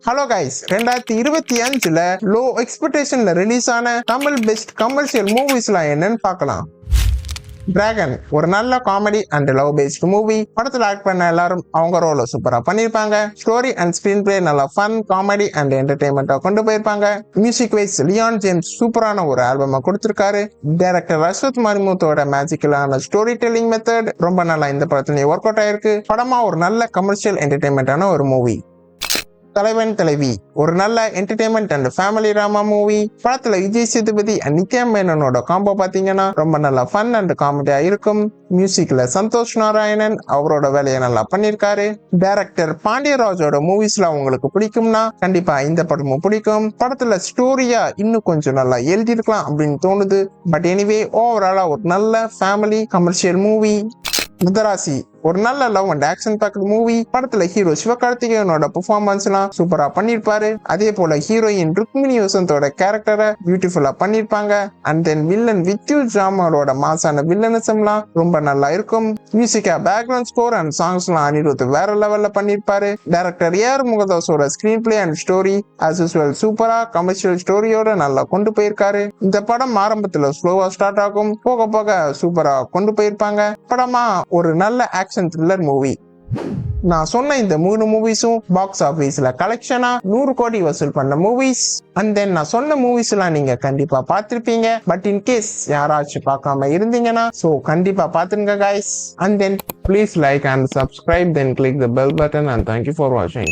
Hello guys, 2025ல low எக்ஸ்பெக்டேஷன்ல release ஆன Tamil best commercial மூவிஸ்லாம் என்னன்னு பார்க்கலாம். டிராகன் ஒரு நல்ல comedy and love based movie. படத்துல ஆக்ட் பண்ண எல்லாரும் அவங்க ரோல சூப்பரா பண்ணிருப்பாங்க. ஸ்டோரி அண்ட் ஸ்கிரீன் பிளே நல்லா ஃபன், காமெடி அண்ட் என்டர்டைன்மெண்டா கொண்டு போயிருப்பாங்க. மியூசிக் வைஸ் லியான் ஜேம்ஸ் சூப்பரான ஒரு ஆல்பமா கொடுத்திருக்காரு. டைரக்டர் அஸ்வத் மரிமுத்தோட மேஜிக்கலான ஸ்டோரி டெல்லிங் மெத்தட் ரொம்ப நல்லா இந்த படத்துல ஒர்க் அவுட் ஆயிருக்கு. படமா ஒரு நல்ல கமர்ஷியல் என்டர்டைன்மெண்டான ஒரு மூவி. தலைவன் தலைவி ஒரு நல்ல entertainment and family drama movie. படத்துல விஜய் சேதுபதி அண்ட் நித்யா மேனனோட காம்போ பாத்தீங்கன்னா ரொம்ப நல்லா ஃபன் அண்ட் காமெடியா இருக்கும். மியூசிக்ல சந்தோஷ் நாராயணன் அவரோட வேலையை நல்லா பண்ணிருக்காரு. டைரக்டர் பாண்டியராஜோட மூவிஸ்ல உங்களுக்கு பிடிக்கும்னா கண்டிப்பா இந்த படமும் பிடிக்கும். படத்துல ஸ்டோரியா இன்னும் கொஞ்சம் நல்லா எழுதிருக்கலாம் அப்படின்னு தோணுது. பட் எனிவே ஓவராலா ஒரு நல்ல ஃபேமிலி கமர்ஷியல் மூவி. முதராசி ஒரு நல்ல love and action fact movie. படத்துல ஹீரோ சிவகார்த்திகேயனோட பெர்ஃபார்மன்ஸ் எல்லாம் சூப்பரா பண்ணிருப்பாரு. அதே போல ஹீரோயின் ருக்மிணி வசந்தோட கேரக்டரை பியூட்டிஃபுல்லா பண்ணிருப்பாங்க. அண்ட் தென் வில்லன் வித்யூ ஜாமரோட மாசான வில்லனிசம் எல்லாம் ரொம்ப நல்லா இருக்கும். மியூசிக்கா பேக்ரவுண்ட் ஸ்கோர் அண்ட் சாங்ஸ் எல்லாம் அனிருத் வேற லெவல்ல பண்ணிருப்பாரு. டைரக்டர் ஏஆர் முகதாஸோட screen play and story as usual சூப்பரா கமர்ஷியல் ஸ்டோரியோட நல்லா கொண்டு போயிருக்காரு. இந்த படம் ஆரம்பத்துல ஸ்லோவா ஸ்டார்ட் ஆகும், போக போக சூப்பரா கொண்டு போயிருப்பாங்க. படமா ஒரு நல்ல ஆக்ஷன் த்ரில்லர் மூவி. நான் சொன்ன இந்த 3 மூவிஸும் பாக்ஸ் ஆபீஸ்ல கலெக்ஷனா 100 கோடி வசூல் பண்ண மூவிஸ். அண்ட் தென் நான் சொன்ன மூவிஸ் எல்லாம் நீங்க கண்டிப்பா பார்த்திருப்பீங்க. பட் இன் கேஸ் யாராச்சும் பார்க்காம இருந்தீங்கன்னா சோ கண்டிப்பா பாத்துருங்க guys. And then please like and subscribe, then click the bell button, and thank you for watching.